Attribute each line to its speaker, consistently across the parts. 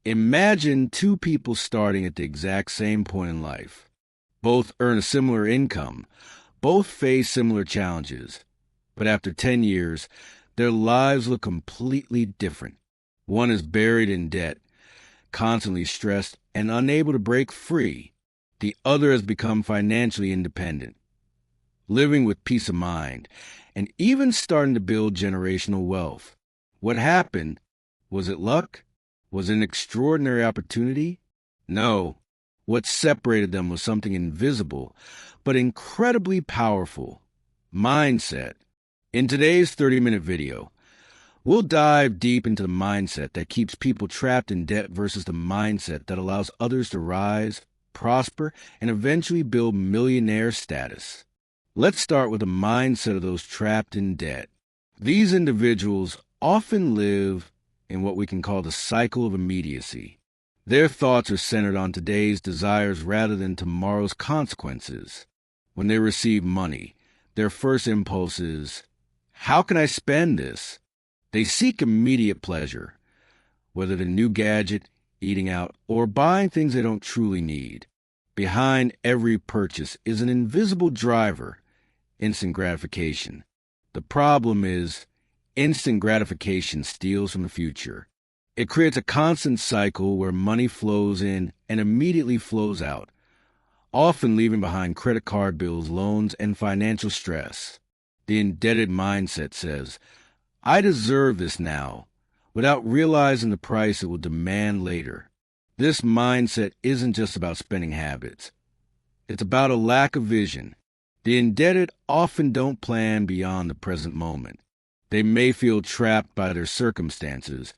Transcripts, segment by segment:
Speaker 1: Imagine two people starting at the exact same point in life. Both earn a similar income. Both face similar challenges. But after 10 years, their lives look completely different. One is buried in debt, constantly stressed, and unable to break free. The other has become financially independent, living with peace of mind, and even starting to build generational wealth. What happened? Was it luck? Was it an extraordinary opportunity? No. What separated them was something invisible, but incredibly powerful. Mindset. In today's 30-minute video, we'll dive deep into the mindset that keeps people trapped in debt versus the mindset that allows others to rise, prosper, and eventually build millionaire status. Let's start with the mindset of those trapped in debt. These individuals often live in what we can call the cycle of immediacy. Their thoughts are centered on today's desires rather than tomorrow's consequences. When they receive money, their first impulse is, how can I spend this? They seek immediate pleasure, whether the new gadget, eating out, or buying things they don't truly need. Behind every purchase is an invisible driver, instant gratification. The problem is, instant gratification steals from the future. It creates a constant cycle where money flows in and immediately flows out, often leaving behind credit card bills, loans, and financial stress. The indebted mindset says, I deserve this now, without realizing the price it will demand later. This mindset isn't just about spending habits. It's about a lack of vision. The indebted often don't plan beyond the present moment. They may feel trapped by their circumstances,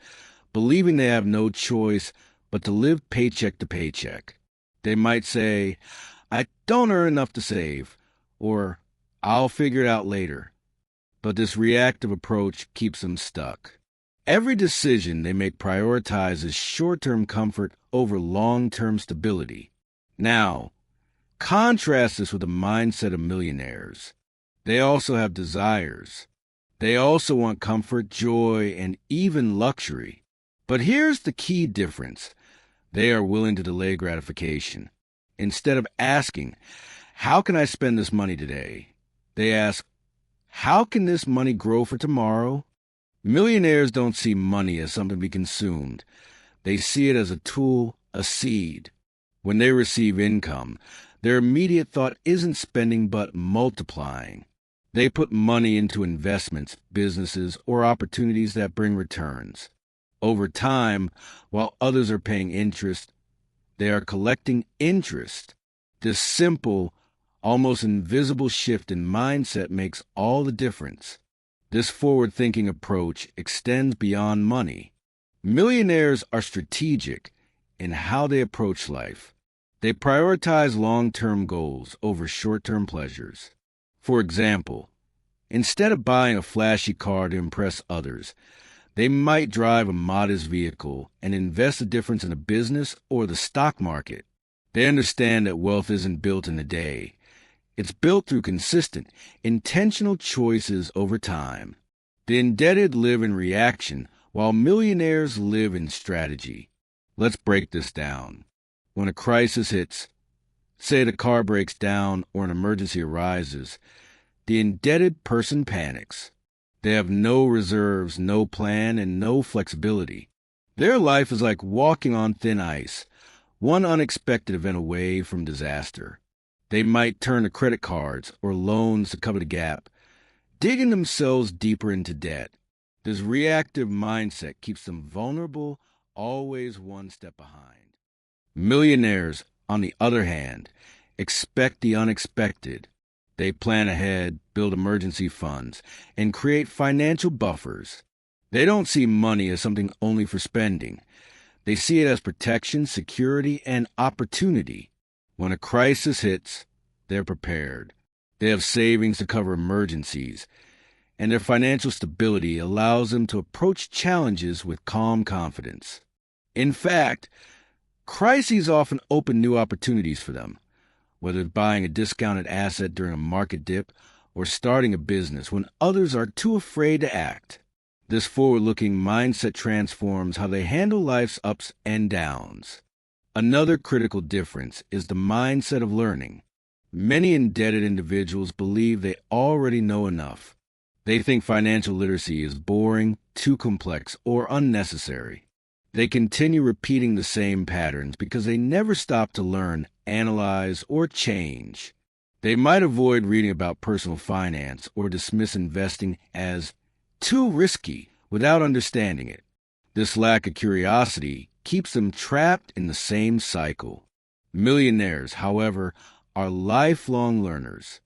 Speaker 1: believing they have no choice but to live paycheck to paycheck. They might say, I don't earn enough to save, or I'll figure it out later. But this reactive approach keeps them stuck. Every decision they make prioritizes short-term comfort over long-term stability. Now, contrast this with the mindset of millionaires. They also have desires. They also want comfort, joy, and even luxury. But here's the key difference. They are willing to delay gratification. Instead of asking, how can I spend this money today? They ask, how can this money grow for tomorrow? Millionaires don't see money as something to be consumed. They see it as a tool, a seed. When they receive income, their immediate thought isn't spending but multiplying. They put money into investments, businesses, or opportunities that bring returns. Over time, while others are paying interest, they are collecting interest. This simple, almost invisible shift in mindset makes all the difference. This forward-thinking approach extends beyond money. Millionaires are strategic in how they approach life. They prioritize long-term goals over short-term pleasures. For example, instead of buying a flashy car to impress others, they might drive a modest vehicle and invest the difference in a business or the stock market. They understand that wealth isn't built in a day. It's built through consistent, intentional choices over time. The indebted live in reaction, while millionaires live in strategy. Let's break this down. When a crisis hits, say the car breaks down or an emergency arises, the indebted person panics. They have no reserves, no plan, and no flexibility. Their life is like walking on thin ice, one unexpected event away from disaster. They might turn to credit cards or loans to cover the gap, digging themselves deeper into debt. This reactive mindset keeps them vulnerable, always one step behind. Millionaires, on the other hand, expect the unexpected. They plan ahead, build emergency funds, and create financial buffers. They don't see money as something only for spending. They see it as protection, security, and opportunity. When a crisis hits, they're prepared. They have savings to cover emergencies, and their financial stability allows them to approach challenges with calm confidence. In fact, crises often open new opportunities for them, whether it's buying a discounted asset during a market dip or starting a business when others are too afraid to act. This forward-looking mindset transforms how they handle life's ups and downs. Another critical difference is the mindset of learning. Many indebted individuals believe they already know enough. They think financial literacy is boring, too complex, or unnecessary. They continue repeating the same patterns because they never stop to learn, analyze, or change. They might avoid reading about personal finance or dismiss investing as too risky without understanding it. This lack of curiosity keeps them trapped in the same cycle. Millionaires, however, are lifelong learners.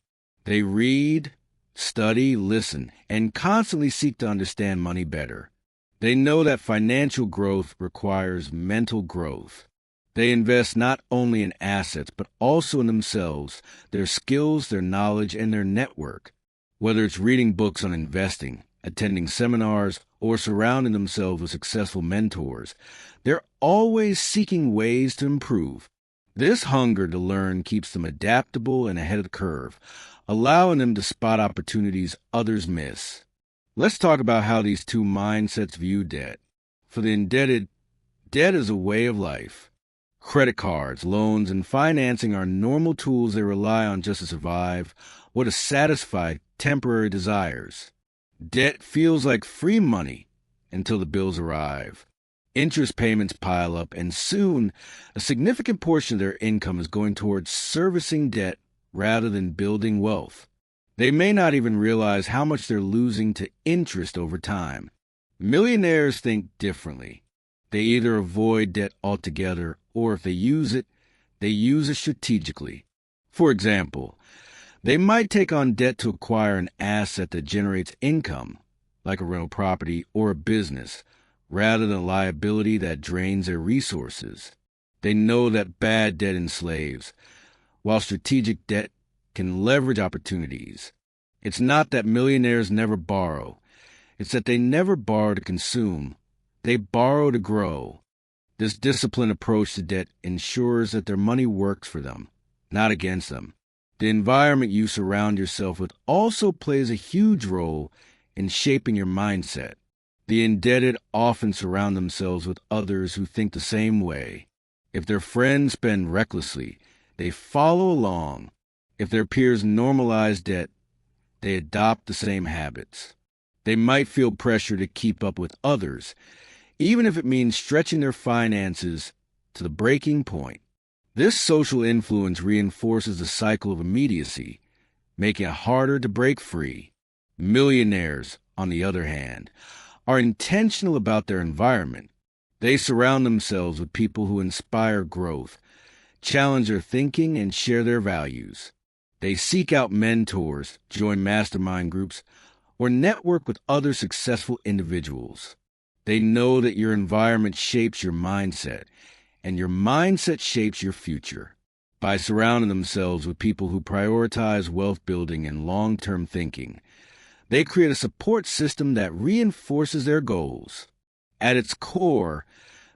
Speaker 1: They read, study, listen, and constantly seek to understand money better. They know that financial growth requires mental growth. They invest not only in assets, but also in themselves, their skills, their knowledge, and their network. Whether it's reading books on investing, attending seminars, or surrounding themselves with successful mentors, they're always seeking ways to improve. This hunger to learn keeps them adaptable and ahead of the curve, allowing them to spot opportunities others miss. Let's talk about how these two mindsets view debt. For the indebted, debt is a way of life. Credit cards, loans, and financing are normal tools they rely on just to survive or to satisfy temporary desires. Debt feels like free money until the bills arrive. Interest payments pile up, and soon a significant portion of their income is going towards servicing debt rather than building wealth. They may not even realize how much they're losing to interest over time. Millionaires think differently. They either avoid debt altogether, or if they use it strategically. For example, they might take on debt to acquire an asset that generates income, like a rental property or a business, rather than a liability that drains their resources. They know that bad debt enslaves, while strategic debt can leverage opportunities. It's not that millionaires never borrow. It's that they never borrow to consume. They borrow to grow. This disciplined approach to debt ensures that their money works for them, not against them. The environment you surround yourself with also plays a huge role in shaping your mindset. The indebted often surround themselves with others who think the same way. If their friends spend recklessly, they follow along. If their peers normalize debt, they adopt the same habits. They might feel pressure to keep up with others, even if it means stretching their finances to the breaking point. This social influence reinforces the cycle of immediacy, making it harder to break free. Millionaires, on the other hand, are intentional about their environment. They surround themselves with people who inspire growth, challenge their thinking, and share their values. They seek out mentors, join mastermind groups, or network with other successful individuals. They know that your environment shapes your mindset, and your mindset shapes your future. By surrounding themselves with people who prioritize wealth building and long-term thinking, they create a support system that reinforces their goals. At its core,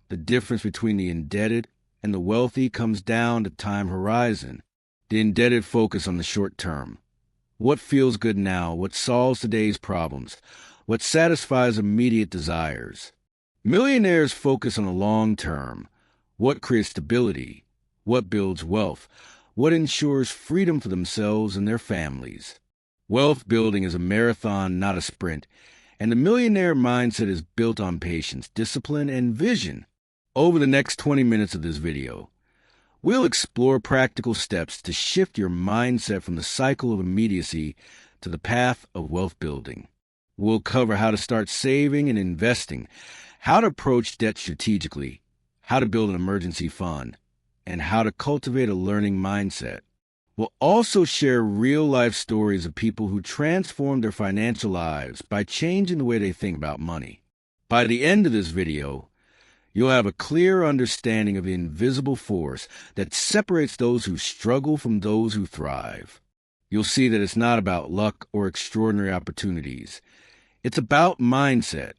Speaker 1: the difference between the indebted and the wealthy comes down to time horizon. The indebted focus on the short term. What feels good now, what solves today's problems, what satisfies immediate desires. Millionaires focus on the long term. What creates stability, what builds wealth, what ensures freedom for themselves and their families. Wealth building is a marathon, not a sprint, and the millionaire mindset is built on patience, discipline, and vision. Over the next 20 minutes of this video, we'll explore practical steps to shift your mindset from the cycle of immediacy to the path of wealth building. We'll cover how to start saving and investing, how to approach debt strategically, how to build an emergency fund, and how to cultivate a learning mindset. We'll also share real-life stories of people who transformed their financial lives by changing the way they think about money. By the end of this video, you'll have a clear understanding of the invisible force that separates those who struggle from those who thrive. You'll see that it's not about luck or extraordinary opportunities. It's about mindset.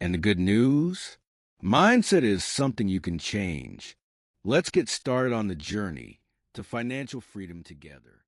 Speaker 1: And the good news? Mindset is something you can change. Let's get started on the journey to financial freedom together.